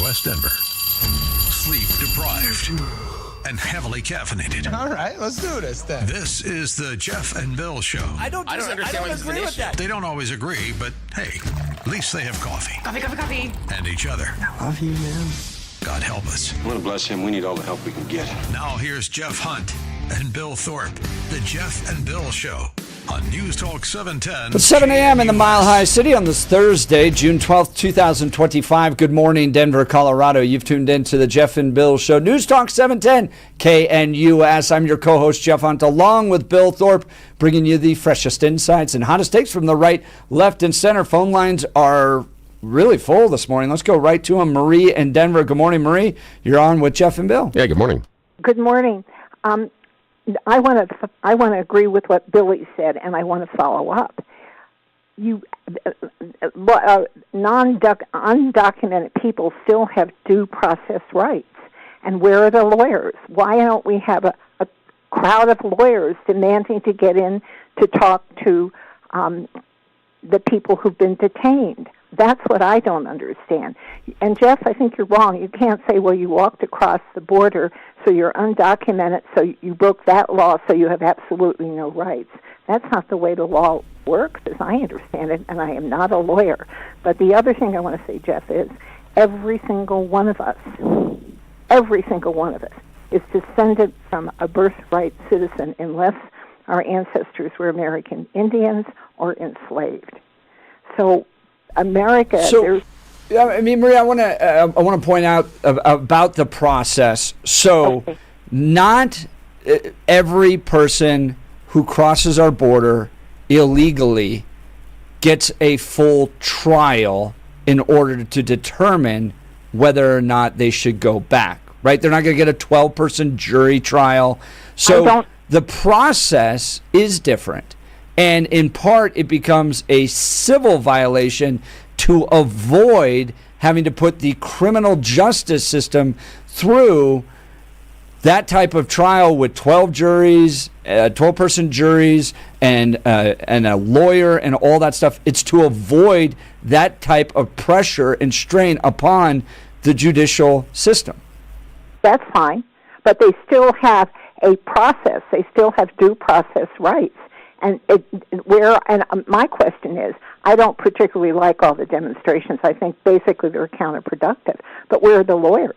West Denver. Sleep deprived and heavily caffeinated. All right, let's do this then. This is the Jeff and Bill Show. I don't agree with that. They don't always agree, but hey, at least they have coffee. Coffee. And each other. I love you, man. God help us. I want to bless him. We need all the help we can get. Now here's Jeff Hunt and Bill Thorpe. The Jeff and Bill Show on News Talk 710. It's 7 a.m. in the Mile High City on this Thursday, June 12th, 2025. Good morning, Denver, Colorado. You've tuned in to the Jeff and Bill Show. News Talk 710 KNUS. I'm your co-host, Jeff Hunt, along with Bill Thorpe, bringing you the freshest insights and hottest takes from the right, left, and center. Phone lines are really full this morning. Let's go right to them. Marie in Denver. Good morning, Marie. You're on with Jeff and Bill. Yeah, good morning. Good morning. I want to agree with what Billy said, and I want to follow up. Undocumented people still have due process rights, and where are the lawyers? Why don't we have a crowd of lawyers demanding to get in to talk to the people who've been detained? That's what I don't understand. And, Jeff, I think you're wrong. You can't say, well, you walked across the border, so you're undocumented, so you broke that law, so you have absolutely no rights. That's not the way the law works, as I understand it, and I am not a lawyer. But the other thing I want to say, Jeff, is every single one of us is descended from a birthright citizen unless our ancestors were American Indians or enslaved. So America, I mean, Maria, I want to point out about the process. So, okay. Not every person who crosses our border illegally gets a full trial in order to determine whether or not they should go back. Right? They're not going to get a 12-person jury trial. So the process is different. And in part, it becomes a civil violation to avoid having to put the criminal justice system through that type of trial with 12 juries, 12-person juries, and a lawyer and all that stuff. It's to avoid that type of pressure and strain upon the judicial system. That's fine, but they still have a process. They still have due process rights. And my question is, I don't particularly like all the demonstrations. I think basically they're counterproductive. But where are the lawyers?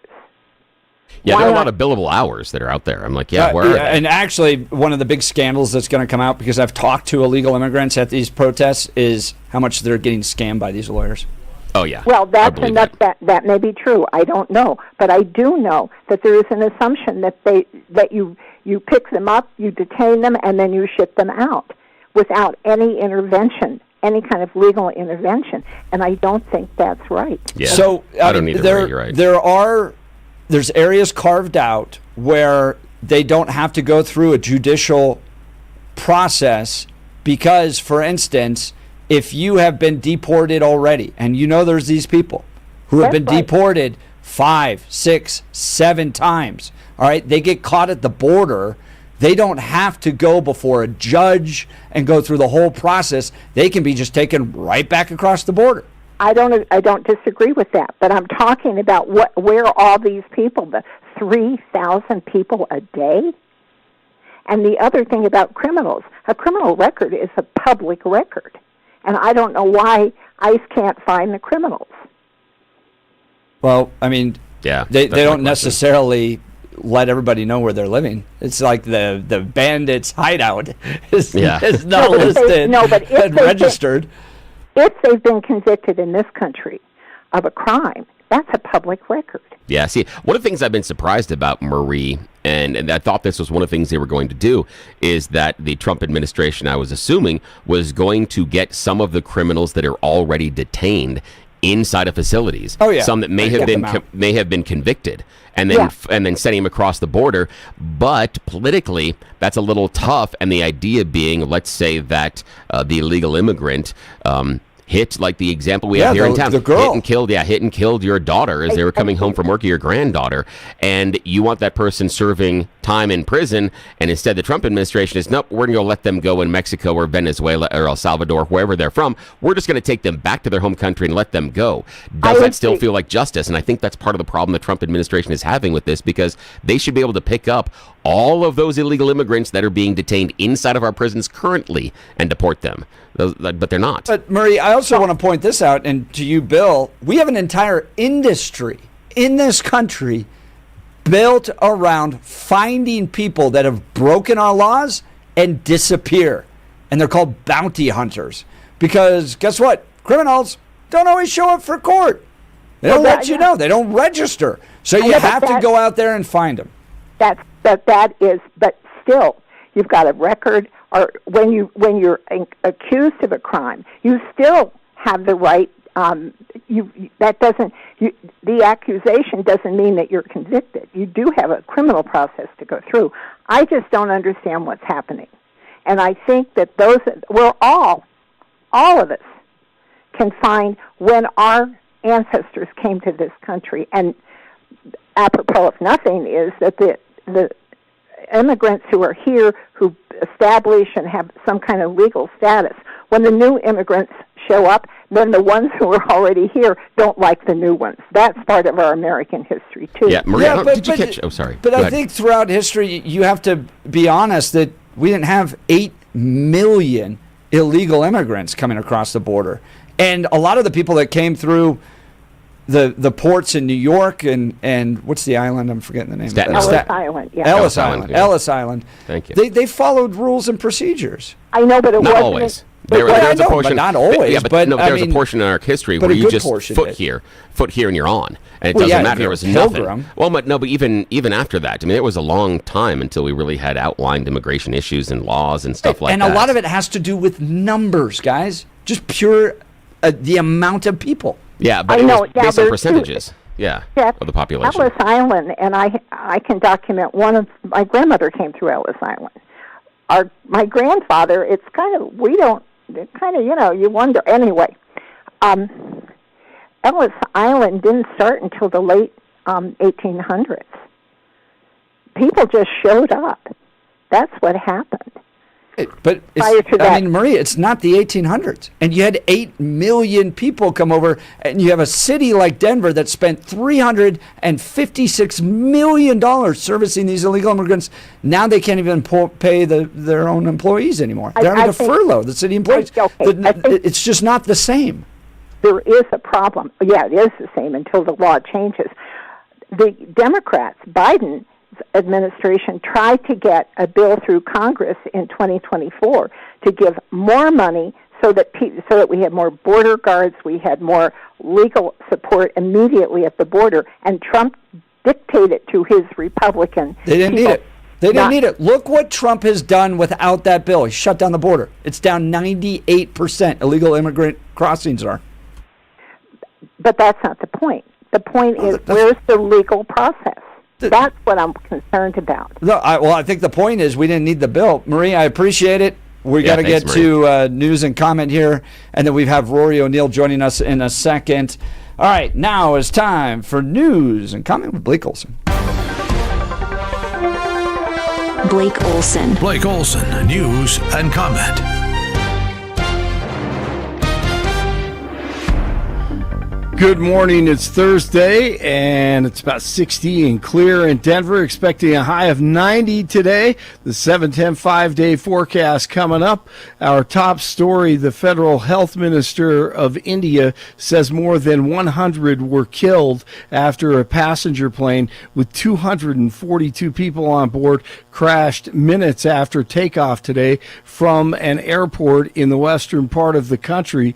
Yeah, there are a lot of billable hours that are out there. I'm like, where are they? And actually, one of the big scandals that's going to come out, because I've talked to illegal immigrants at these protests, is how much they're getting scammed by these lawyers. Oh, yeah. Well, that may be true. I don't know. But I do know that there is an assumption that you pick them up, you detain them, and then you ship them out without any intervention, any kind of legal intervention. And I don't think that's right. Yeah. So I don't either. You're right. There's areas carved out where they don't have to go through a judicial process because, for instance, if you have been deported already, and you know there's these people who have been deported 5, 6, 7 times, all right, they get caught at the border. They don't have to go before a judge and go through the whole process. They can be just taken right back across the border. I don't disagree with that, but I'm talking about where all these people, the 3,000 people a day. And the other thing about criminals, a criminal record is a public record. And I don't know why ICE can't find the criminals. Well, I mean, they don't necessarily let everybody know where they're living. It's like the bandits' hideout is not listed and registered. If they've been convicted in this country of a crime, that's a public record. Yeah, see, one of the things I've been surprised about, Marie, and I thought this was one of the things they were going to do, is that the Trump administration, I was assuming, was going to get some of the criminals that are already detained inside of facilities. Oh, yeah. Some that may have been convicted, and then sending them across the border. But politically, that's a little tough. And the idea being, let's say that the illegal immigrant, hit, like the example we have here in town. The girl. Hit and killed your daughter as they were coming home from work, or your granddaughter. And you want that person serving time in prison, and instead the Trump administration is, nope, we're going to let them go in Mexico or Venezuela or El Salvador, wherever they're from. We're just going to take them back to their home country and let them go. Does that still feel like justice? And I think that's part of the problem the Trump administration is having with this, because they should be able to pick up all of those illegal immigrants that are being detained inside of our prisons currently and deport them. But they're not. But, Marie, I also want to point this out, and to you, Bill, we have an entire industry in this country built around finding people that have broken our laws and disappear. And they're called bounty hunters. Because guess what? Criminals don't always show up for court. They don't let you know. They don't register. So you have to go out there and find them. But still, you've got a record, or when you're accused of a crime, you still have the right. The accusation doesn't mean that you're convicted. You do have a criminal process to go through. I just don't understand what's happening, and I think that all of us can find when our ancestors came to this country, and apropos of nothing is that the immigrants who are here, who establish and have some kind of legal status, when the new immigrants show up, then the ones who are already here don't like the new ones. That's part of our American history, too. Yeah, Maria, did you catch? Oh, sorry. But I think throughout history, you have to be honest that we didn't have 8 million illegal immigrants coming across the border. And a lot of the people that came through the ports in New York and what's the island? I'm forgetting the name. Ellis Island, yeah. Ellis Island. Yeah. Ellis Island. Thank you. They followed rules and procedures. I know, but it not wasn't always. There was a portion, but not always. Yeah, but no, there was a portion in our history where you just foot here, and you're on, and it doesn't matter. There was nothing. Well, but even after that, I mean, it was a long time until we really had outlined immigration issues and laws and stuff like that. And a lot of it has to do with numbers, guys. Just pure the amount of people. Yeah, but it was based on percentages. Yeah, of the population. Ellis Island, and I can document one of my grandmother came through Ellis Island. My grandfather, it's kind of you wonder. Anyway, Ellis Island didn't start until the late 1800s. People just showed up. That's what happened. But Maria, it's not the 1800s. And you had 8 million people come over, and you have a city like Denver that spent $356 million servicing these illegal immigrants. Now they can't even pay their own employees anymore. They're having to furlough the city employees. It's just not the same. There is a problem. Yeah, it is the same until the law changes. The Democrats, Biden administration, tried to get a bill through Congress in 2024 to give more money so that we had more border guards, we had more legal support immediately at the border, and Trump dictated to his Republican They didn't need it. They didn't need it. Look what Trump has done without that bill. He shut down the border. It's down 98%. Illegal immigrant crossings are. But that's not the point. The point is, where's the legal process? That's what I'm concerned about. No, I think the point is we didn't need the bill. Marie, I appreciate it. We got to get to news and comment here, and then we have Rory O'Neill joining us in a second. All right, now it's time for news and comment with Blake Olson. Blake Olson. Blake Olson, news and comment. Good morning. It's Thursday, and it's about 60 and clear in Denver, expecting a high of 90 today. The 7-10 5-day forecast coming up. Our top story, the federal health minister of India says more than 100 were killed after a passenger plane with 242 people on board crashed minutes after takeoff today from an airport in the western part of the country.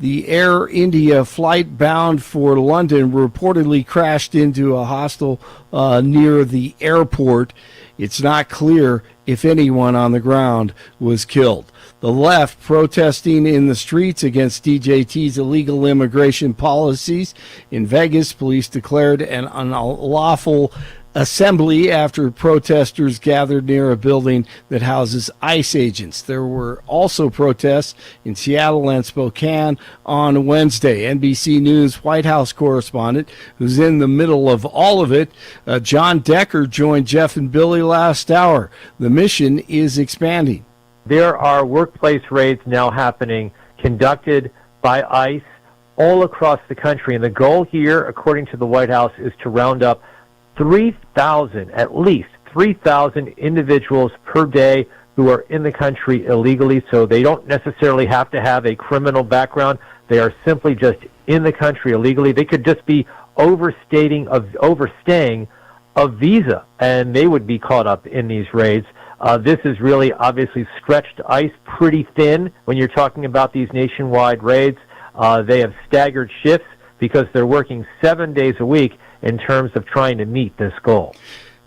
The Air India flight bound for London reportedly crashed into a hostel near the airport. It's not clear if anyone on the ground was killed. The left protesting in the streets against DJT's illegal immigration policies. In Vegas, police declared an unlawful assembly after protesters gathered near a building that houses ICE agents. There were also protests in Seattle and Spokane on Wednesday. NBC News White House correspondent, who's in the middle of all of it, John Decker, joined Jeff and Billy last hour. The mission is expanding. There are workplace raids now happening, conducted by ICE all across the country. And the goal here, according to the White House, is to round up 3,000, at least 3,000 individuals per day who are in the country illegally. So they don't necessarily have to have a criminal background. They are simply just in the country illegally. They could just be overstaying a visa, and they would be caught up in these raids. This is really obviously stretched ICE pretty thin when you're talking about these nationwide raids. They have staggered shifts because they're working 7 days a week in terms of trying to meet this goal.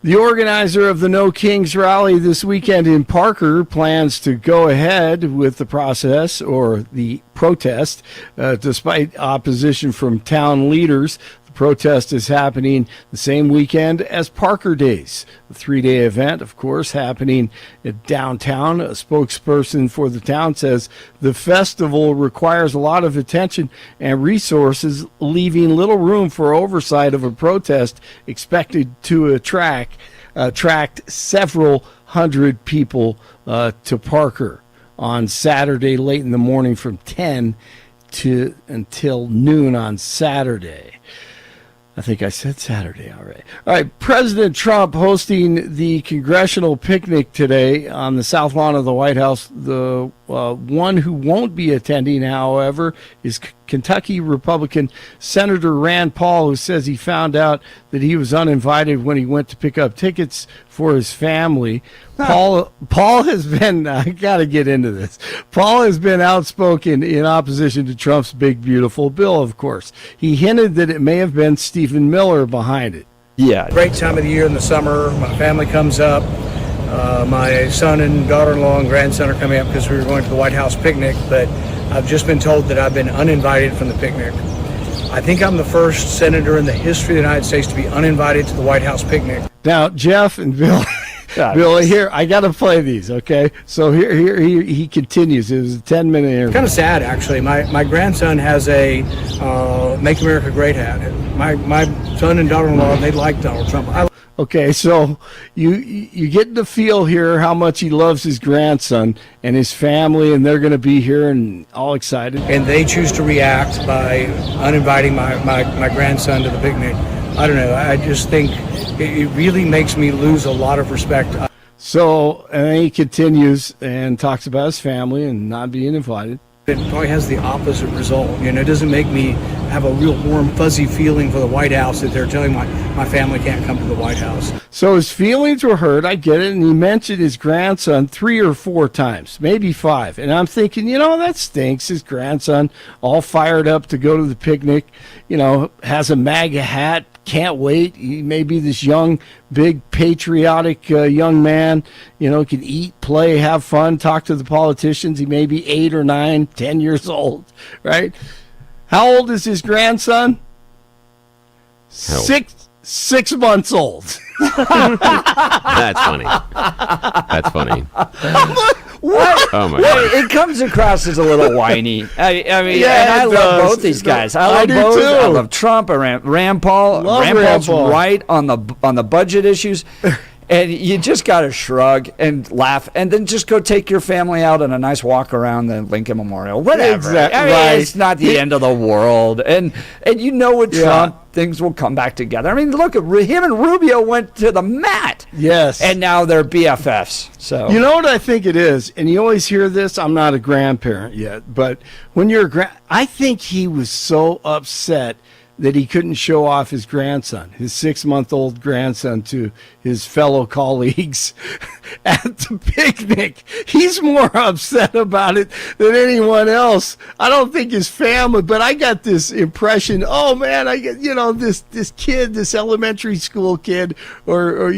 The organizer of the No Kings rally this weekend in Parker plans to go ahead with the process or the protest despite opposition from town leaders. The protest is happening the same weekend as Parker Days, a 3-day event, of course, happening at downtown. A spokesperson for the town says the festival requires a lot of attention and resources, leaving little room for oversight of a protest expected to attract several hundred people to Parker on Saturday late in the morning from 10 to until noon on Saturday. I think I said Saturday already. All right, President Trump hosting the congressional picnic today on the south lawn of the White House. The one who won't be attending, however, is Kentucky Republican Senator Rand Paul, who says he found out that he was uninvited when he went to pick up tickets for his family. Paul has been, I got to get into this. Paul has been outspoken in opposition to Trump's big, beautiful bill, of course. He hinted that it may have been Stephen Miller behind it. Yeah. Great time of the year in the summer. My family comes up. My son and daughter-in-law and grandson are coming up because we were going to the White House picnic, but I've just been told that I've been uninvited from the picnic. I think I'm the first senator in the history of the United States to be uninvited to the White House picnic. Now, Jeff and Bill, Bill, here, I got to play these, okay? So here he continues. It was a 10-minute interview. Kind of sad, actually. My grandson has a Make America Great hat. My son and daughter-in-law, they like Donald Trump. Okay, so you get the feel here how much he loves his grandson and his family, and they're going to be here and all excited. And they choose to react by uninviting my grandson to the picnic. I don't know. I just think it really makes me lose a lot of respect. So, and then he continues and talks about his family and not being invited. It probably has the opposite result. You know, it doesn't make me have a real warm, fuzzy feeling for the White House that they're telling my family can't come to the White House. So his feelings were hurt, I get it, and he mentioned his grandson 3 or 4 times, maybe 5. And I'm thinking, that stinks. His grandson all fired up to go to the picnic, has a MAGA hat, can't wait. He may be this young, big, patriotic young man, can eat, play, have fun, talk to the politicians. He may be 8 or 9, 10 years old, right? How old is his grandson? 6 months old. That's funny. That's funny. What? Oh my God. It comes across as a little whiny. I mean, Yeah, and I it love does. both these guys. I I love do both. too. I love Trump and Rand Paul. Love Rand Rand Paul's Paul. right on the budget issues. And you just got to shrug and laugh, and then just go take your family out on a nice walk around the Lincoln Memorial. Whatever. Exactly. I mean, Right. it's not the end of the world. And with Yeah. Trump, things will come back together. I mean, look, him and Rubio went to the mat. Yes. And now they're BFFs. So You know what I think it is? And you always hear this. I'm not a grandparent yet, but when you're I think he was so upset that he couldn't show off his grandson, his 6-month-old grandson, to his fellow colleagues at the picnic. He's more upset about it than anyone else. I don't think his family, but I got this impression, oh man, I get, this kid, this elementary school kid, or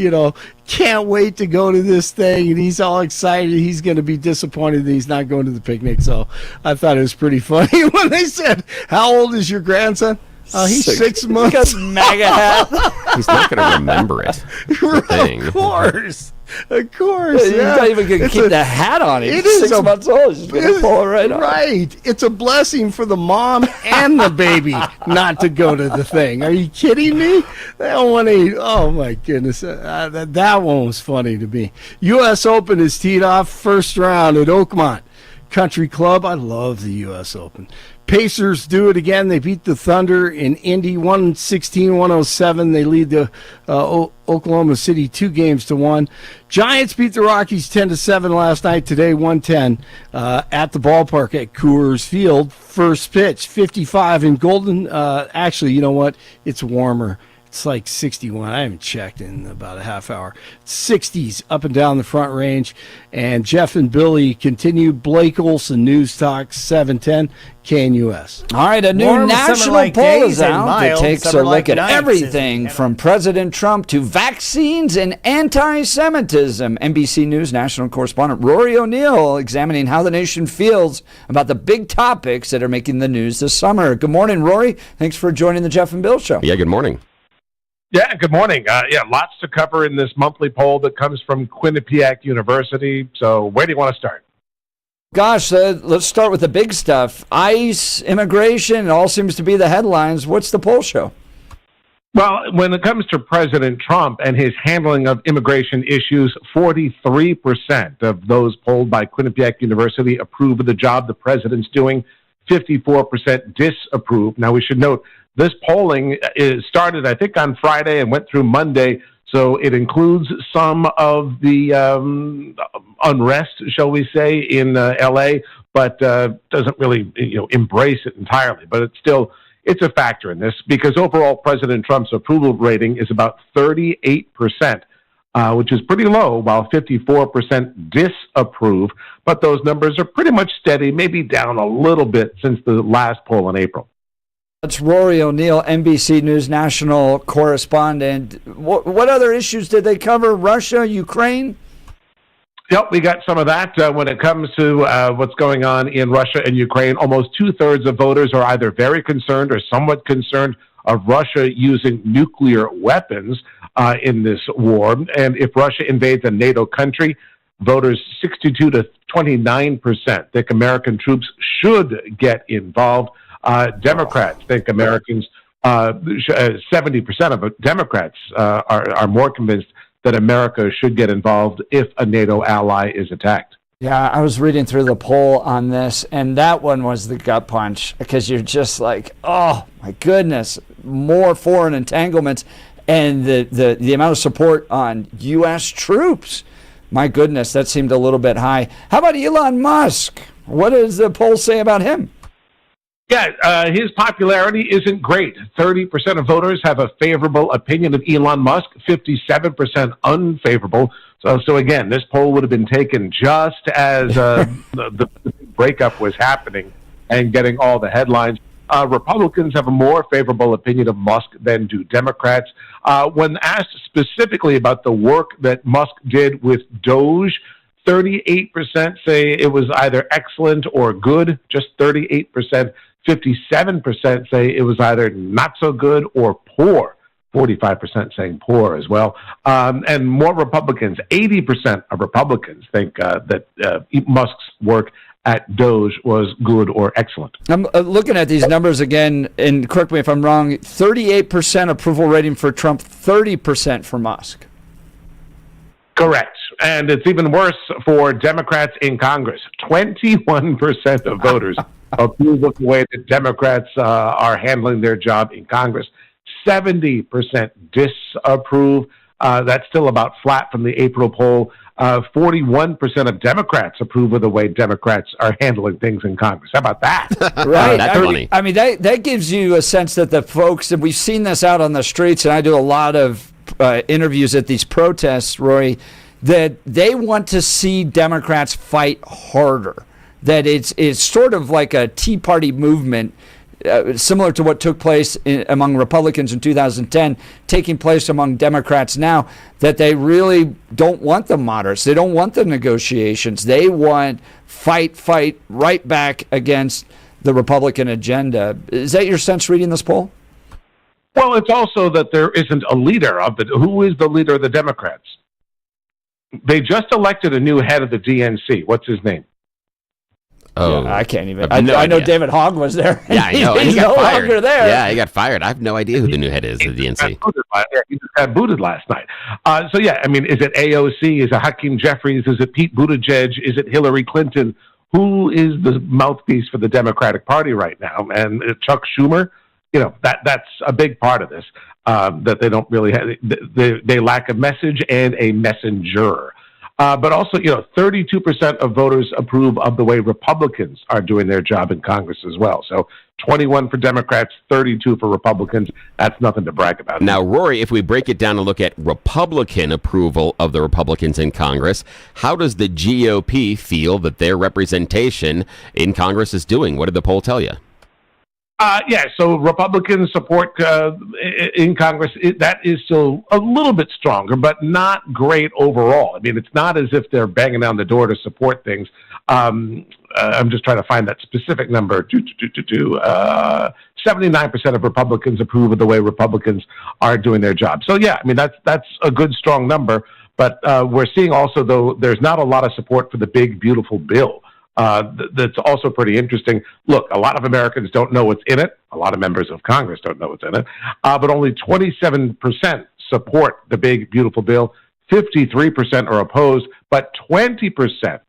can't wait to go to this thing, and he's all excited. He's going to be disappointed that he's not going to the picnic. So I thought it was pretty funny when they said, how old is your grandson? He's 6 months. Got MAGA hat. He's not going to remember it. Of course. Of course. He's not even going to keep the hat on. He's 6 months old. He's going to pull it right off. Right. It's a blessing for the mom and the baby not to go to the thing. Are you kidding me? They don't want to. Oh, my goodness. That one was funny to me. U.S. Open is teed off first round at Oakmont Country Club. I love the U.S. Open. Pacers do it again. They beat the Thunder in Indy 116-107. They lead the Oklahoma City 2-1. Giants beat the Rockies 10-7 last night. Today 110 at the ballpark at Coors Field. First pitch 55 in Golden. Actually, you know what? It's warmer. It's like 61. I haven't checked in about a half hour. 60s up and down the Front Range. And Jeff and Billy continue. Blake Olson, News Talk 710 KNUS. All right, a new Warm national poll is out that takes a look at nights, everything from President Trump to vaccines and anti-Semitism. NBC News national correspondent Rory O'Neill examining how the nation feels about the big topics that are making the news this summer. Good morning, Rory. Thanks for joining the Jeff and Bill Show. Yeah, good morning. Yeah, good morning. Lots to cover in this monthly poll that comes from Quinnipiac University. So where do you want to start? Gosh, let's start with the big stuff. ICE, immigration, it all seems to be the headlines. What's the poll show? Well, when it comes to President Trump and his handling of immigration issues, 43% of those polled by Quinnipiac University approve of the job the president's doing. 54% disapprove. Now, we should note, this polling is started, I think, on Friday and went through Monday, so it includes some of the unrest, shall we say, in L.A., but doesn't really embrace it entirely. But it's a factor in this because overall President Trump's approval rating is about 38%, which is pretty low, while 54% disapprove. But those numbers are pretty much steady, maybe down a little bit since the last poll in April. That's Rory O'Neill, NBC News national correspondent. What other issues did they cover? Russia, Ukraine? Yep, we got some of that. When it comes to what's going on in Russia and Ukraine, almost two-thirds of voters are either very concerned or somewhat concerned of Russia using nuclear weapons in this war. And if Russia invades a NATO country, voters 62 to 29% think American troops should get involved. Democrats think Americans, 70% of Democrats are more convinced that America should get involved if a NATO ally is attacked. Yeah, I was reading through the poll on this, and that one was the gut punch because you're just like, oh, my goodness, more foreign entanglements and the amount of support on U.S. troops. My goodness, that seemed a little bit high. How about Elon Musk? What does the poll say about him? Yeah, his popularity isn't great. 30% of voters have a favorable opinion of Elon Musk, 57% unfavorable. So again, this poll would have been taken just as the breakup was happening and getting all the headlines. Republicans have a more favorable opinion of Musk than do Democrats. When asked specifically about the work that Musk did with Doge, 38% say it was either excellent or good, just 38%. 57% say it was either not so good or poor. 45% saying poor as well. And more Republicans, 80% of Republicans think that Musk's work at Doge was good or excellent. I'm looking at these numbers again, and correct me if I'm wrong, 38% approval rating for Trump, 30% for Musk. Correct. And it's even worse for Democrats in Congress. 21% of voters approve of the way that Democrats are handling their job in Congress. 70% disapprove. That's still about flat from the April poll. 41% of Democrats approve of the way Democrats are handling things in Congress. How about that? Right. That's funny. I mean, that gives you a sense that the folks, and we've seen this out on the streets, and I do a lot of interviews at these protests, Rory, that they want to see Democrats fight harder. That it's sort of like a Tea Party movement, similar to what took place among Republicans in 2010, taking place among Democrats now, that they really don't want the moderates. They don't want the negotiations. They want fight right back against the Republican agenda. Is that your sense reading this poll? Well, it's also that there isn't a leader of who is the leader of the Democrats? They just elected a new head of the DNC. What's his name? Oh, yeah, I can't even. I know David Hogg was there. Yeah, I know. He's no longer there. Yeah, he got fired. I have no idea who the new head is of the DNC. He just got booted last night. So, yeah, I mean, is it AOC? Is it Hakeem Jeffries? Is it Pete Buttigieg? Is it Hillary Clinton? Who is the mouthpiece for the Democratic Party right now? And Chuck Schumer? You know, that's a big part of this, that they don't really have. They lack a message and a messenger. But also, 32% of voters approve of the way Republicans are doing their job in Congress as well. So 21 for Democrats, 32 for Republicans. That's nothing to brag about. Now, Rory, if we break it down and look at Republican approval of the Republicans in Congress, how does the GOP feel that their representation in Congress is doing? What did the poll tell you? So Republican support in Congress, that is still a little bit stronger, but not great overall. I mean, it's not as if they're banging down the door to support things. I'm just trying to find that specific number. 79% of Republicans approve of the way Republicans are doing their job. So, yeah, I mean, that's a good, strong number. But we're seeing also, though, there's not a lot of support for the big, beautiful bill. That's also pretty interesting. Look, a lot of Americans don't know what's in it. A lot of members of Congress don't know what's in it. But only 27% support the big, beautiful bill. 53% are opposed, but 20%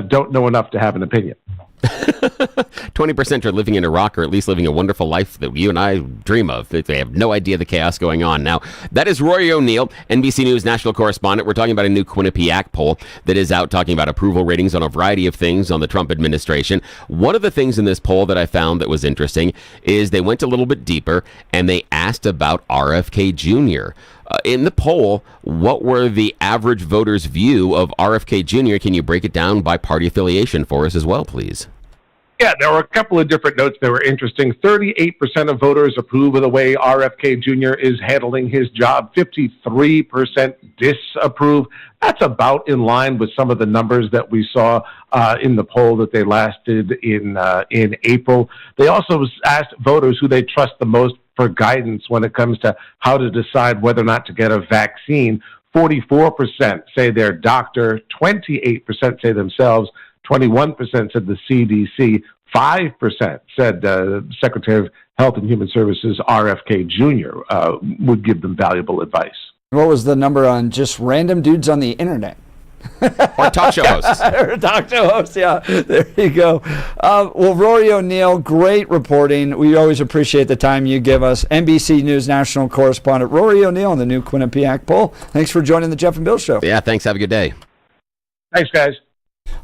don't know enough to have an opinion. 20% are living in Iraq, or at least living a wonderful life that you and I dream of. They have no idea the chaos going on. Now, that is Rory O'Neill, NBC News national correspondent. We're talking about a new Quinnipiac poll that is out talking about approval ratings on a variety of things on the Trump administration. One of the things in this poll that I found that was interesting is they went a little bit deeper and they asked about RFK Jr. In the poll, what were the average voters' view of RFK Jr.? Can you break it down by party affiliation for us as well, please? Yeah, there were a couple of different notes that were interesting. 38% of voters approve of the way RFK Jr. is handling his job. 53% disapprove. That's about in line with some of the numbers that we saw in the poll that they last did in April. They also asked voters who they trust the most for guidance when it comes to how to decide whether or not to get a vaccine. 44% say their doctor, 28% say themselves, 21% said the CDC, 5% said Secretary of Health and Human Services RFK Jr. Would give them valuable advice. What was the number on just random dudes on the internet? Or talk show hosts. Talk show hosts, yeah. There you go. Well, Rory O'Neill, great reporting. We always appreciate the time you give us. NBC News national correspondent Rory O'Neill on the new Quinnipiac poll. Thanks for joining the Jeff and Bill Show. Yeah, thanks. Have a good day. Thanks, guys.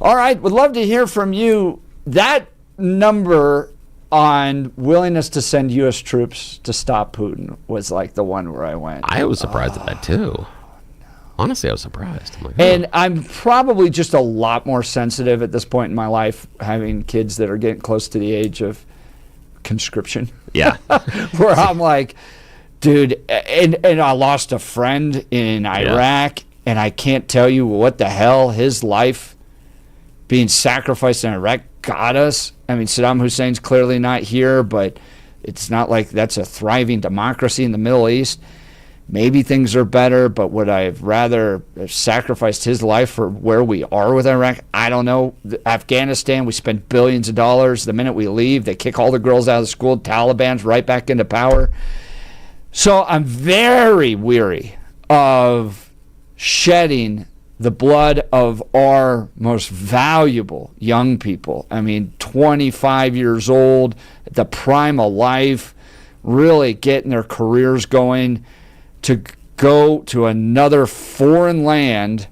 All right, would love to hear from you. That number on willingness to send U.S. troops to stop Putin was like the one where I went. I was surprised at that, too. Honestly, I was surprised. I'm like, and I'm probably just a lot more sensitive at this point in my life, having kids that are getting close to the age of conscription. Yeah. Where I'm like, dude, and I lost a friend in Iraq, and I can't tell you what the hell his life being sacrificed in Iraq got us. I mean, Saddam Hussein's clearly not here, but it's not like that's a thriving democracy in the Middle East. Maybe things are better, but would I have rather have sacrificed his life for where we are with Iraq? I don't know. Afghanistan, we spend billions of dollars. The minute we leave, they kick all the girls out of the school. Taliban's right back into power. So I'm very weary of shedding the blood of our most valuable young people. I mean, 25 years old, at the prime of life, really getting their careers going, to go to another foreign land.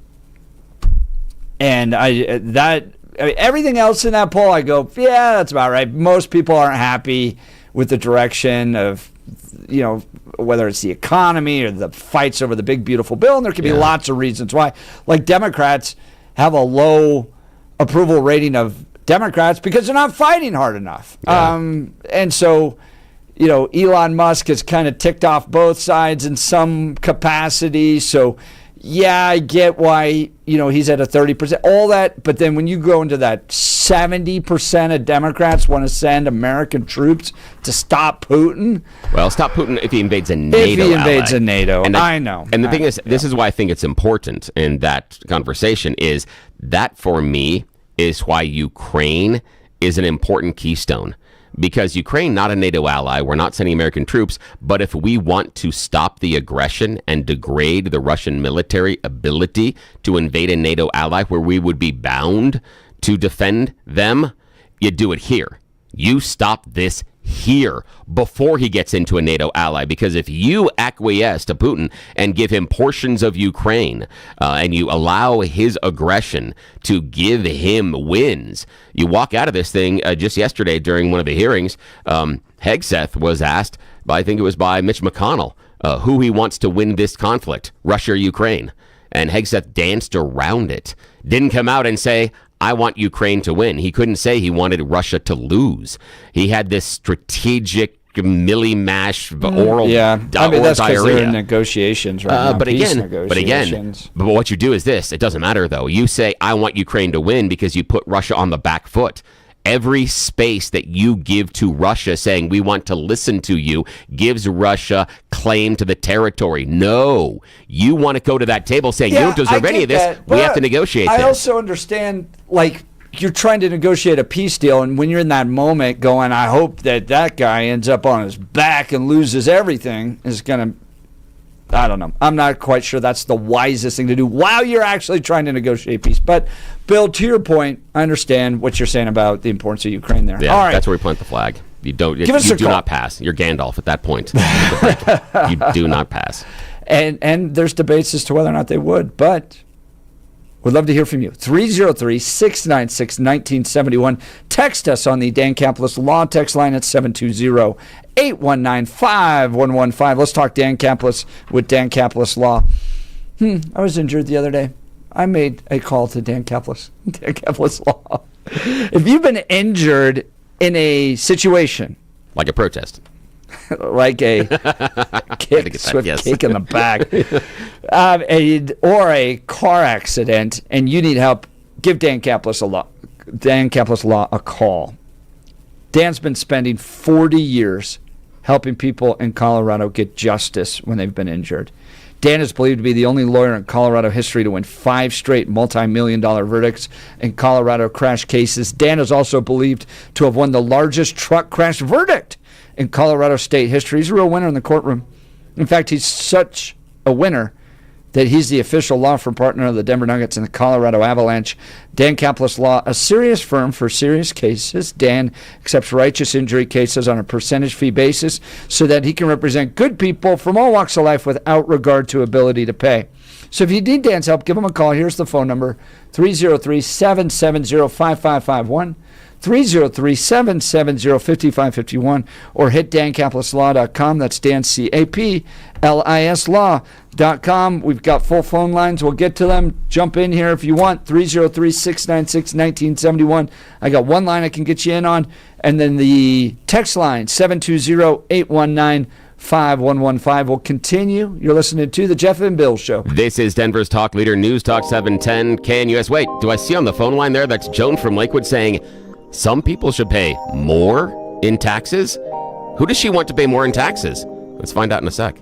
And everything else in that poll, I go, yeah, that's about right. Most people aren't happy with the direction of, whether it's the economy or the fights over the big, beautiful bill. And there can be lots of reasons why. Like Democrats have a low approval rating of Democrats because they're not fighting hard enough. Yeah. And so, Elon Musk has kind of ticked off both sides in some capacity. So, yeah, I get why, he's at a 30%, all that. But then when you go into that 70% of Democrats want to send American troops to stop Putin. Well, stop Putin if he invades a NATO If he invades ally. a NATO, I know. And the thing is, this is why I think it's important in that conversation is that for me is why Ukraine is an important keystone. Because Ukraine, not a NATO ally, we're not sending American troops, but if we want to stop the aggression and degrade the Russian military ability to invade a NATO ally where we would be bound to defend them, you do it here. You stop this here before he gets into a NATO ally, because if you acquiesce to Putin and give him portions of Ukraine and you allow his aggression to give him wins, you walk out of this thing. Just yesterday during one of the hearings, Hegseth was asked I think it was by Mitch McConnell, who he wants to win this conflict, Russia or Ukraine. And Hegseth danced around it, didn't come out and say, I want Ukraine to win. He couldn't say he wanted Russia to lose. He had this strategic milli-mash oral that's because diarrhea. they're in negotiations right now. But what you do is this. It doesn't matter, though. You say, I want Ukraine to win because you put Russia on the back foot. Every space that you give to Russia saying we want to listen to you gives Russia claim to the territory. No, you want to go to that table saying you don't deserve any of this. We have to negotiate this. I also understand, you're trying to negotiate a peace deal, and when you're in that moment going, I hope that guy ends up on his back and loses everything, is going to, I don't know. I'm not quite sure that's the wisest thing to do while you're actually trying to negotiate peace. But, Bill, to your point, I understand what you're saying about the importance of Ukraine there. Yeah, all right. That's where we plant the flag. You do not pass. You're Gandalf at that point. You do not pass. And there's debates as to whether or not they would, but we'd love to hear from you. 303-696-1971. Text us on the Dan Caplis Law text line at 720-819-5115. Let's talk Dan Caplis with Dan Caplis Law. I was injured the other day. I made a call to Dan Caplis. Dan Caplis Law. If you've been injured in a situation, like a protest, like a swift kick in the back, or a car accident, and you need help, give Dan Caplis Law a call. Dan's been spending 40 years helping people in Colorado get justice when they've been injured. Dan is believed to be the only lawyer in Colorado history to win 5 straight multi-million-dollar verdicts in Colorado crash cases. Dan is also believed to have won the largest truck crash verdict in Colorado state history. He's a real winner in the courtroom. In fact, he's such a winner that he's the official law firm partner of the Denver Nuggets and the Colorado Avalanche. Dan Caplis Law, a serious firm for serious cases. Dan accepts righteous injury cases on a percentage fee basis so that he can represent good people from all walks of life without regard to ability to pay. So if you need Dan's help, give him a call. Here's the phone number, 303-770-5551. 303-770-5551, or hit DanCaplisLaw.com. That's Dan, C-A-P-L-I-S Law.com. We've got full phone lines. We'll get to them. Jump in here if you want. 303-696-1971. I got one line I can get you in on. And then the text line, 720-819-5115. We'll continue. You're listening to The Jeff and Bill Show. This is Denver's talk leader, News Talk 710 KNUS. Wait, do I see on the phone line there? That's Joan from Lakewood saying some people should pay more in taxes? Who does she want to pay more in taxes? Let's find out in a sec.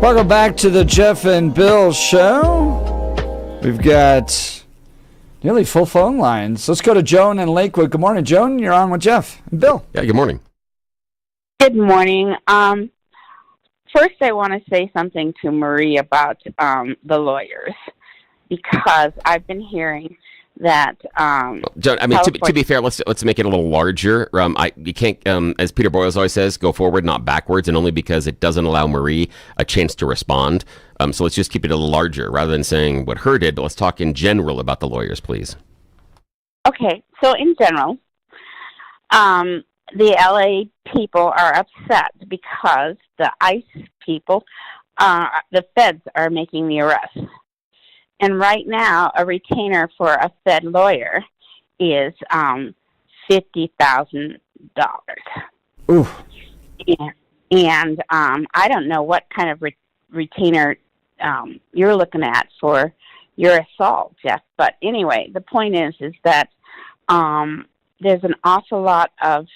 Welcome back to the Jeff and Bill Show. We've got nearly full phone lines. Let's go to Joan in Lakewood. Good morning, Joan. You're on with Jeff and Bill. Yeah, good morning. Good morning. First, I want to say something to Marie about the lawyers, because I've been hearing that. John, I mean, to be fair, let's make it a little larger. You can't, as Peter Boyles always says, go forward, not backwards, and only because it doesn't allow Marie a chance to respond. So let's just keep it a little larger rather than saying what her did. Let's talk in general about the lawyers, please. Okay, so in general, the LA people are upset because the ICE people, the feds are making the arrests. And right now, a retainer for a Fed lawyer is $50,000. Ooh. And I don't know what kind of retainer you're looking at for your assault, Jeff. But anyway, the point is that there's an awful lot of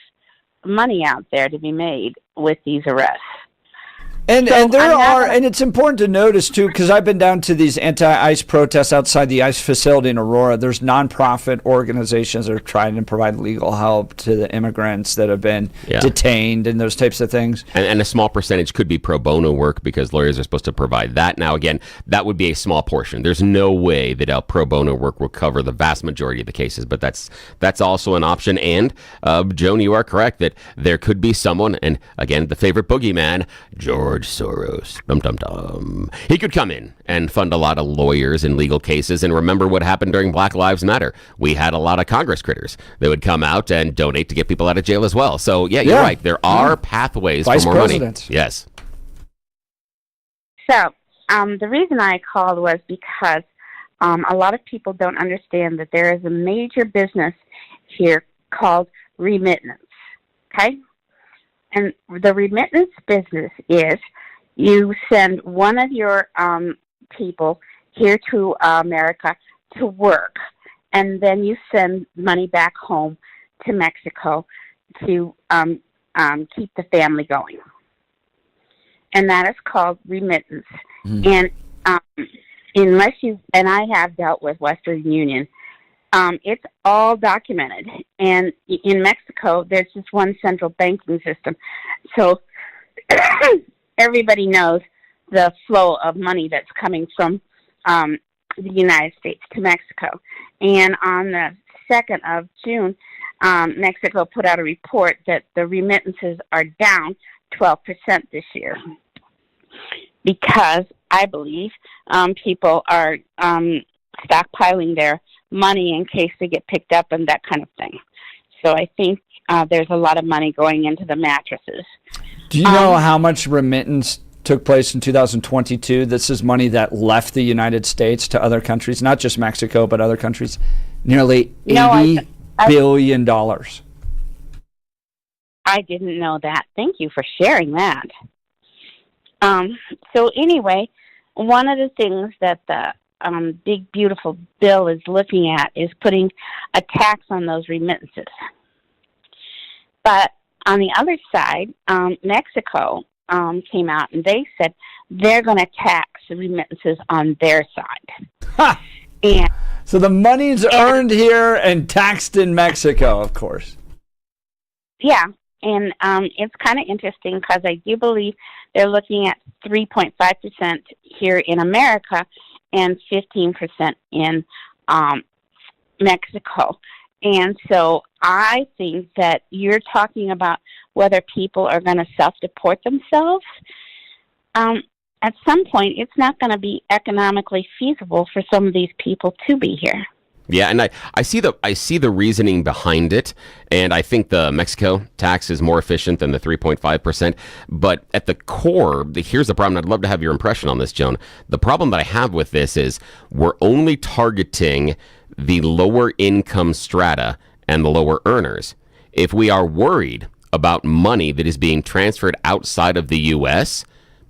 money out there to be made with these arrests. And it's important to notice too, because I've been down to these anti-ICE protests outside the ICE facility in Aurora. There's nonprofit organizations that are trying to provide legal help to the immigrants that have been detained and those types of things. And a small percentage could be pro bono work because lawyers are supposed to provide that. Now, again, that would be a small portion. There's no way that our pro bono work will cover the vast majority of the cases, but that's also an option. And Joan, you are correct that there could be someone, and again, the favorite boogeyman, George Soros. He could come in and fund a lot of lawyers in legal cases. And remember what happened during Black Lives Matter. We had a lot of Congress critters that would come out and donate to get people out of jail as well. So, you're right. There are pathways for more money. Yes. So, the reason I called was because a lot of people don't understand that there is a major business here called remittance. Okay? And the remittance business is you send one of your people here to America to work, and then you send money back home to Mexico to keep the family going. And that is called remittance. Mm-hmm. And I have dealt with Western Union, it's all documented. And in Mexico, there's just one central banking system. So everybody knows the flow of money that's coming from the United States to Mexico. And on the 2nd of June, Mexico put out a report that the remittances are down 12% this year because I believe people are stockpiling their money in case they get picked up and that kind of thing. So I think there's a lot of money going into the mattresses. Do you know how much remittance took place in 2022? This is money that left the United States to other countries, not just Mexico, but other countries. Nearly $80 billion. I didn't know that. Thank you for sharing that. So anyway, one of the things that the big, beautiful bill is looking at is putting a tax on those remittances. But on the other side, Mexico came out and they said they're going to tax the remittances on their side. Ha! And so the money's earned here and taxed in Mexico, of course. Yeah, and it's kind of interesting because I do believe they're looking at 3.5% here in America and 15% in Mexico. And so I think that you're talking about whether people are going to self-deport themselves. At some point, it's not going to be economically feasible for some of these people to be here. Yeah, and I see the reasoning behind it, and I think the Mexico tax is more efficient than the 3.5%. But at the core, here's the problem. I'd love to have your impression on this, Joan. The problem that I have with this is we're only targeting the lower income strata and the lower earners. If we are worried about money that is being transferred outside of the U.S.,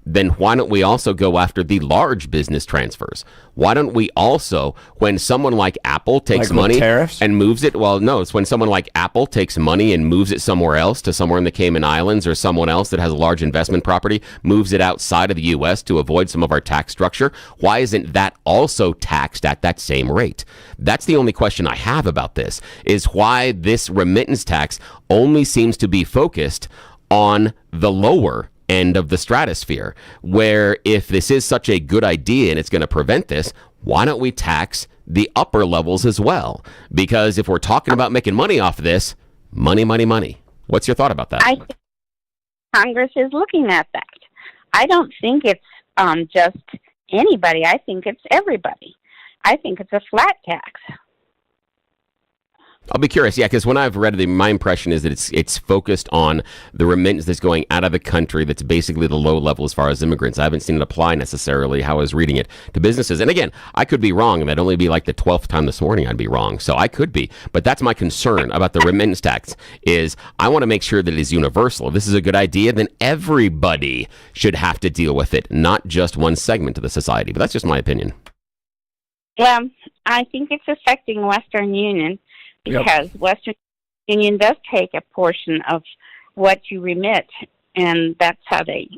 then why don't we also go after the large business transfers? Why don't we also, when someone like Apple takes money and moves it, well, no, it's when someone like Apple takes money and moves it somewhere else, to somewhere in the Cayman Islands, or someone else that has a large investment property, moves it outside of the U.S. to avoid some of our tax structure, why isn't that also taxed at that same rate? That's the only question I have about this, is why this remittance tax only seems to be focused on the lower end of the stratosphere, where if this is such a good idea and it's going to prevent this, why don't we tax the upper levels as well? Because if we're talking about making money off of this, money. What's your thought about that? I think Congress is looking at that. I don't think it's just anybody. I think it's everybody. I think it's a flat tax. I'll be curious, yeah, because when I've read it, my impression is that it's focused on the remittance that's going out of the country that's basically the low level as far as immigrants. I haven't seen it apply necessarily how I was reading it to businesses. And again, I could be wrong, and that'd only be like the 12th time this morning I'd be wrong. So I could be. But that's my concern about the remittance tax, is I want to make sure that it is universal. If this is a good idea, then everybody should have to deal with it, not just one segment of the society. But that's just my opinion. Well, I think it's affecting Western Union, because Western Union does take a portion of what you remit, and that's how they,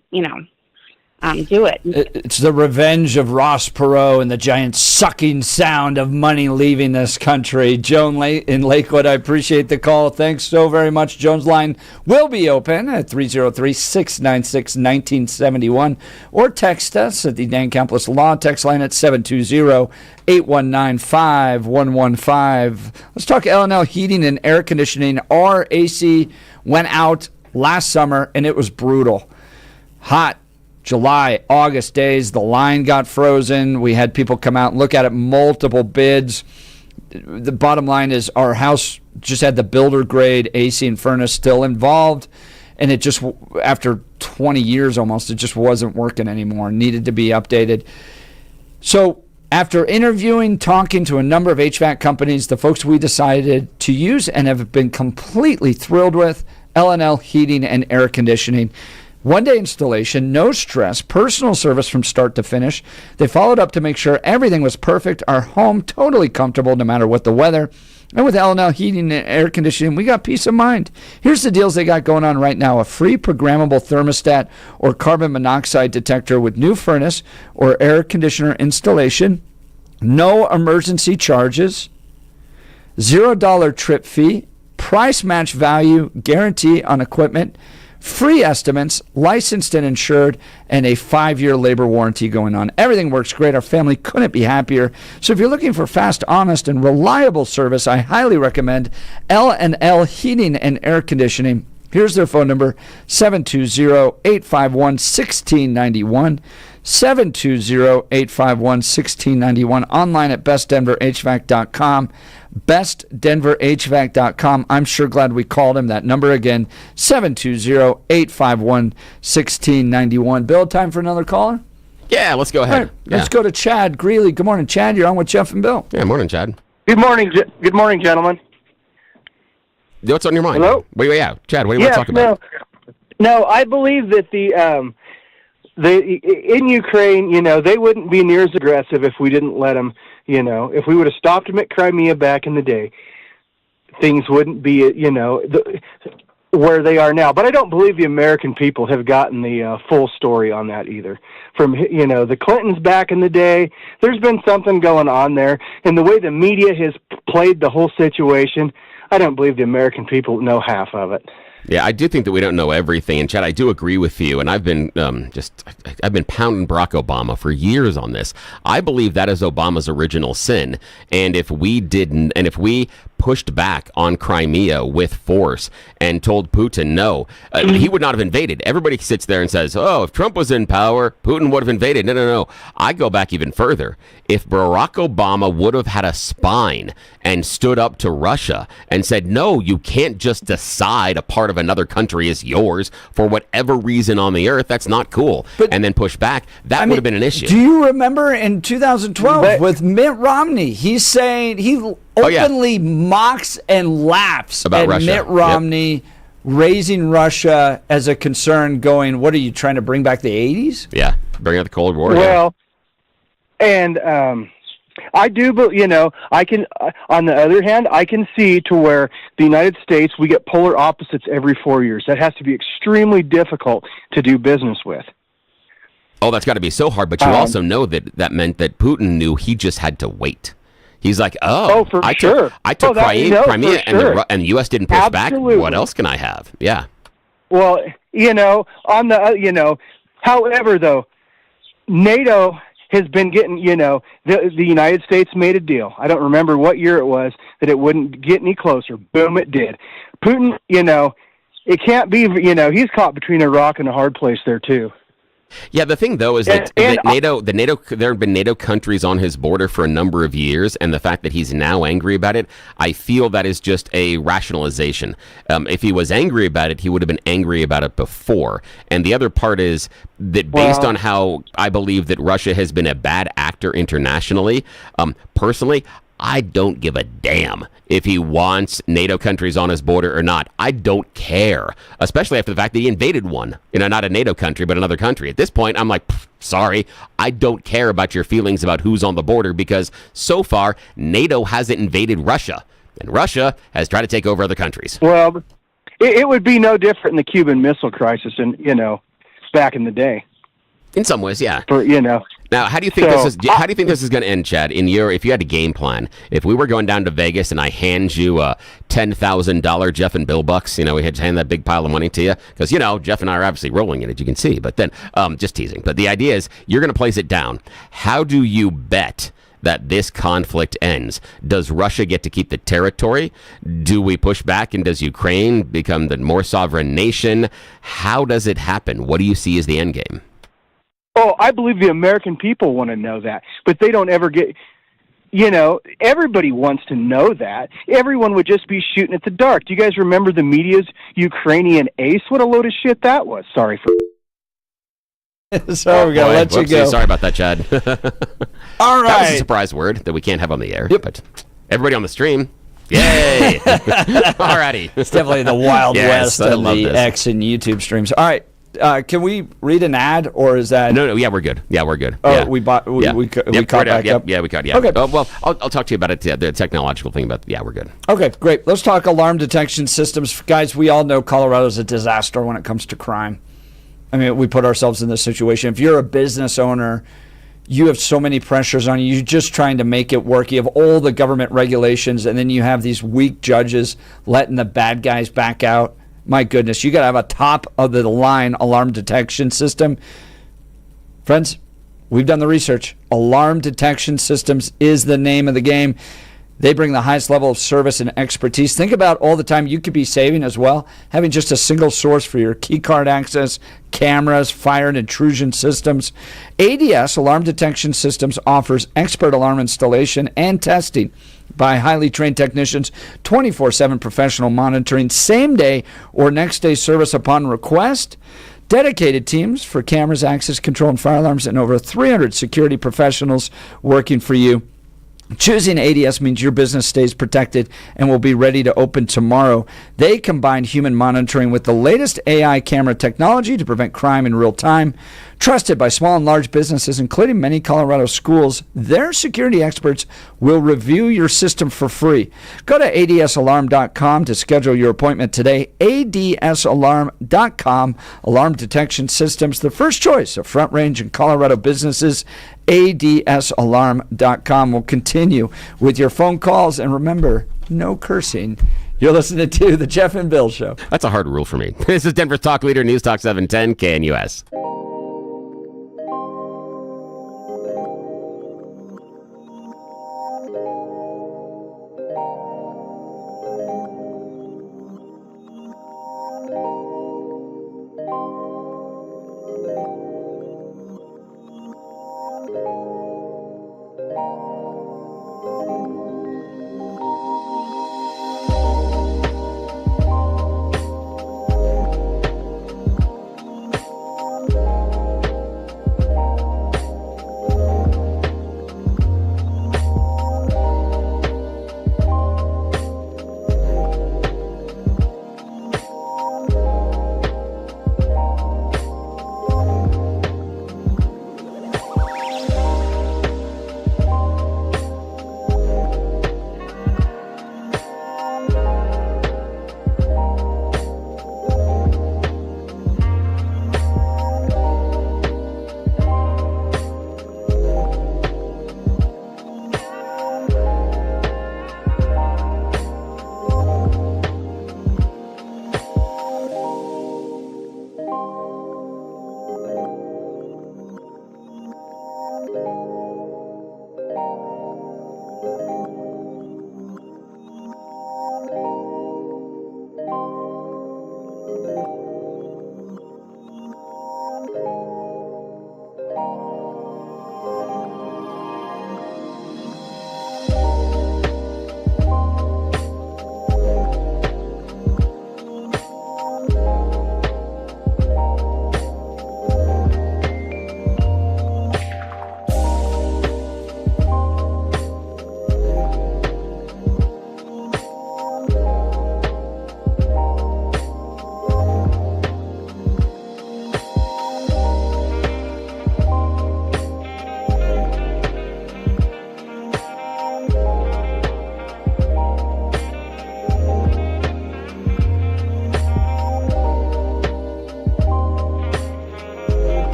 do it. It's the revenge of Ross Perot and the giant sucking sound of money leaving this country. Joan in Lakewood, I appreciate the call. Thanks so very much. Joan's line will be open at 303-696-1971, or text us at the Dan Campos Law text line at 720-819-5115. Let's talk L&L Heating and Air Conditioning. Our AC went out last summer, and it was brutal. Hot July, August days, the line got frozen. We had people come out and look at it, multiple bids. The bottom line is our house just had the builder grade AC and furnace still involved, and it just, after 20 years almost, it just wasn't working anymore, needed to be updated. So after interviewing, talking to a number of HVAC companies, the folks we decided to use and have been completely thrilled with, L&L Heating and Air Conditioning. One-day installation, no stress, personal service from start to finish. They followed up to make sure everything was perfect. Our home totally comfortable no matter what the weather. And with L&L Heating and Air Conditioning, we got peace of mind. Here's the deals they got going on right now. A free programmable thermostat or carbon monoxide detector with new furnace or air conditioner installation. No emergency charges. $0 trip fee. Price match value guarantee on equipment. Free estimates, licensed and insured, and a 5-year labor warranty going on. Everything works great. Our family couldn't be happier. So if you're looking for fast, honest, and reliable service, I highly recommend L&L Heating and Air Conditioning. Here's their phone number, 720-851-1691. 720-851-1691. Online at bestdenverhvac.com. bestdenverhvac.com. I'm sure glad we called him. That number again, 720-851-1691. Bill, time for another caller? Yeah, let's go ahead. Right, let's go to Chad Greeley. Good morning, Chad. You're on with Jeff and Bill. Yeah, morning, Chad. Good morning, gentlemen. What's on your mind? Hello? Wait, yeah. Chad, what do you want to talk about? No, I believe that in Ukraine, they wouldn't be near as aggressive if we didn't let them, if we would have stopped them at Crimea back in the day, things wouldn't be, where they are now. But I don't believe the American people have gotten the full story on that either. From, the Clintons back in the day, there's been something going on there. And the way the media has played the whole situation, I don't believe the American people know half of it. Yeah, I do think that we don't know everything. And Chad, I do agree with you. And I've been I've been pounding Barack Obama for years on this. I believe that is Obama's original sin. And if we pushed back on Crimea with force and told Putin no, he would not have invaded. Everybody sits there and says, oh, if Trump was in power, Putin would have invaded. No. I go back even further. If Barack Obama would have had a spine and stood up to Russia and said, no, you can't just decide a part of another country is yours for whatever reason on the earth, that's not cool, and then push back, that would have been an issue. Do you remember in 2012 with Mitt Romney, he's saying he openly mocks and laughs about at Russia. Mitt Romney raising Russia as a concern, going, what are you trying to bring back the 80s? Yeah, bring out the Cold War. Well, and I do, but I can. On the other hand, I can see to where the United States, we get polar opposites every 4 years. That has to be extremely difficult to do business with. Oh, that's got to be so hard. But you also know that meant that Putin knew he just had to wait. He's like, I took Crimea, and the U.S. didn't push back. What else can I have? Yeah. Well, on the however, though, NATO has been getting, the United States made a deal. I don't remember what year it was that it wouldn't get any closer. Boom, it did. Putin, it can't be, he's caught between a rock and a hard place there too. Yeah, the thing though is that there have been NATO countries on his border for a number of years, and the fact that he's now angry about it, I feel that is just a rationalization. If he was angry about it, he would have been angry about it before. And the other part is that based on how I believe that Russia has been a bad actor internationally, personally, I don't give a damn if he wants NATO countries on his border or not. I don't care, especially after the fact that he invaded one, not a NATO country, but another country. At this point, I'm like, sorry, I don't care about your feelings about who's on the border, because so far, NATO hasn't invaded Russia, and Russia has tried to take over other countries. Well, it would be no different in the Cuban Missile Crisis, back in the day. In some ways, yeah. Now, how do you think this is going to end, Chad? If you had a game plan, if we were going down to Vegas and I hand you a $10,000 Jeff and Bill bucks, we had to hand that big pile of money to you because Jeff and I are obviously rolling in it, you can see. But then, just teasing. But the idea is you're going to place it down. How do you bet that this conflict ends? Does Russia get to keep the territory? Do we push back, and does Ukraine become the more sovereign nation? How does it happen? What do you see as the end game? Oh, I believe the American people want to know that, but they don't ever get, everybody wants to know that. Everyone would just be shooting at the dark. Do you guys remember the media's Ukrainian ace? What a load of shit that was. Sorry for... So we got to let you go. Sorry about that, Chad. All right. That was a surprise word that we can't have on the air. Yep. But everybody on the stream, yay. Alrighty. It's definitely the Wild West of the X and YouTube streams. All right. Can we read an ad, or is that... No, yeah, we're good. Yeah, we're good. Oh, yeah. we caught back up? Yeah, we caught, yeah. Okay. Well, I'll talk to you about it, the technological thing, but yeah, we're good. Okay, great. Let's talk alarm detection systems. Guys, we all know Colorado's a disaster when it comes to crime. I mean, we put ourselves in this situation. If you're a business owner, you have so many pressures on you. You're just trying to make it work. You have all the government regulations, and then you have these weak judges letting the bad guys back out. My goodness, you got to have a top-of-the-line alarm detection system. Friends, we've done the research. Alarm detection systems is the name of the game. They bring the highest level of service and expertise. Think about all the time you could be saving as well, having just a single source for your key card access, cameras, fire and intrusion systems. ADS, Alarm Detection Systems, offers expert alarm installation and testing by highly trained technicians, 24/7 professional monitoring, same-day or next-day service upon request, dedicated teams for cameras, access control, and fire alarms, and over 300 security professionals working for you. Choosing ADS means your business stays protected and will be ready to open tomorrow. They combine human monitoring with the latest AI camera technology to prevent crime in real time. Trusted by small and large businesses, including many Colorado schools, their security experts will review your system for free. Go to adsalarm.com to schedule your appointment today. adsalarm.com. Alarm detection systems, the first choice of Front Range and Colorado businesses. adsalarm.com. We'll continue with your phone calls, and remember, no cursing. You're listening to The Jeff and Bill Show. That's a hard rule for me. This is Denver's Talk Leader, News Talk 710 KNUS.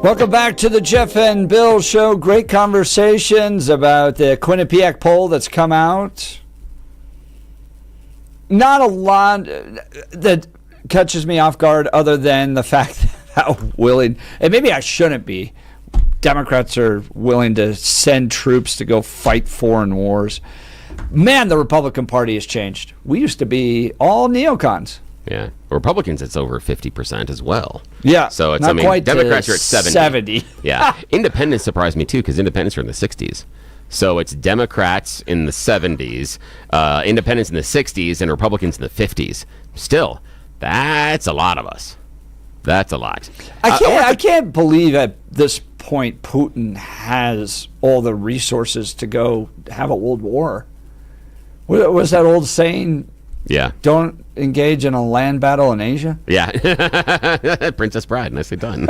Welcome back to the Jeff and Bill Show. Great conversations about the Quinnipiac poll that's come out. Not a lot that catches me off guard other than the fact how willing, and maybe I shouldn't be, Democrats are willing to send troops to go fight foreign wars. Man, the Republican Party has changed. We used to be all neocons. Yeah, Republicans, it's over 50% as well. Yeah, so it's not quite Democrats are at 70. 70. Yeah, independents surprised me too because independents are in the 60s. So it's Democrats in the 70s, independents in the 60s, and Republicans in the 50s. Still, that's a lot of us. That's a lot. I can't believe at this point Putin has all the resources to go have a world war. What was that old saying? Yeah. Don't engage in a land battle in Asia? Yeah. Princess Bride. Nicely done.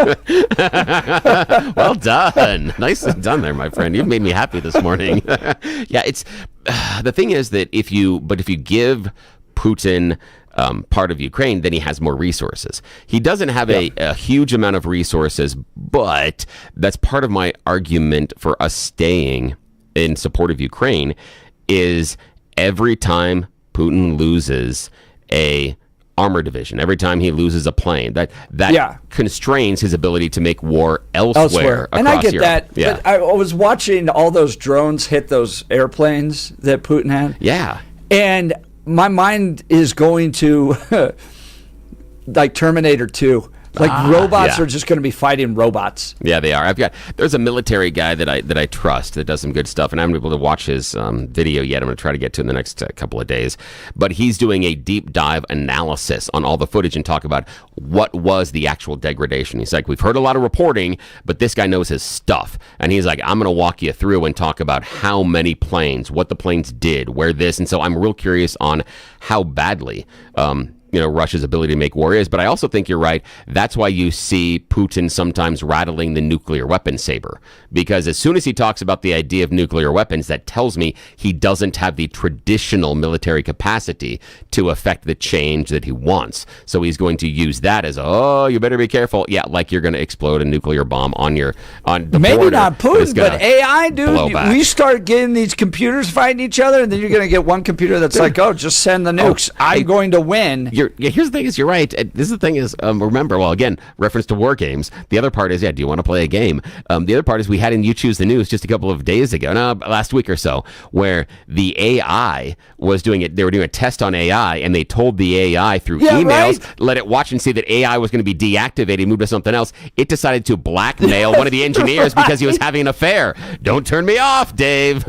Well done. Nicely done there, my friend. You've made me happy this morning. Yeah, it's the thing is that if you give Putin part of Ukraine, then he has more resources. He doesn't have a huge amount of resources, but that's part of my argument for us staying in support of Ukraine is every time Putin loses a armor division, every time he loses a plane, that constrains his ability to make war elsewhere. And I get Europe. that. Yeah. But I was watching all those drones hit those airplanes that Putin had. Yeah. And my mind is going to like Terminator 2. Like robots are just going to be fighting robots. Yeah, they are. There's a military guy that I trust that does some good stuff, and I haven't been able to watch his video yet. I'm going to try to get to in the next couple of days. But he's doing a deep dive analysis on all the footage and talk about what was the actual degradation. He's like, we've heard a lot of reporting, but this guy knows his stuff. And he's like, I'm going to walk you through and talk about how many planes, what the planes did, where this. And so I'm real curious on how badly Russia's ability to make war is. But I also think you're right. That's why you see Putin sometimes rattling the nuclear weapon saber. Because as soon as he talks about the idea of nuclear weapons, that tells me he doesn't have the traditional military capacity to affect the change that he wants. So he's going to use that as, you better be careful. Yeah, like you're going to explode a nuclear bomb on the Maybe border. not Putin, but AI, dude. We start getting these computers fighting each other, and then you're going to get one computer that's like, just send the nukes. I'm going to win. Here's the thing is, you're right. This is the thing is, remember, well, again, reference to war games. The other part is, do you want to play a game? The other part is we had in You Choose the News just a couple of days ago, last week or so, where the AI was doing it. They were doing a test on AI, and they told the AI through emails, let it watch and see that AI was going to be deactivated, moved to something else. It decided to blackmail one of the engineers because he was having an affair. Don't turn me off, Dave.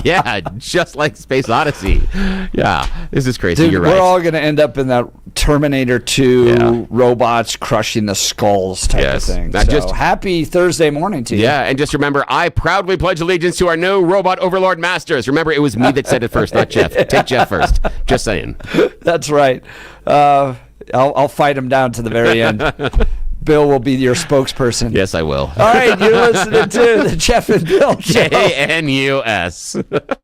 Yeah, just like Space Odyssey. Yeah, this is crazy. Dude, you're right. We're all going to end up in that Terminator 2 robots crushing the skulls type of thing. So happy Thursday morning to you. Yeah, and just remember, I proudly pledge allegiance to our new robot overlord masters. Remember, it was me that said it first, not Jeff. Take Jeff first. Just saying. That's right. I'll fight him down to the very end. Bill will be your spokesperson. Yes, I will. All right, you're listening to the Jeff and Bill Show. JNUS.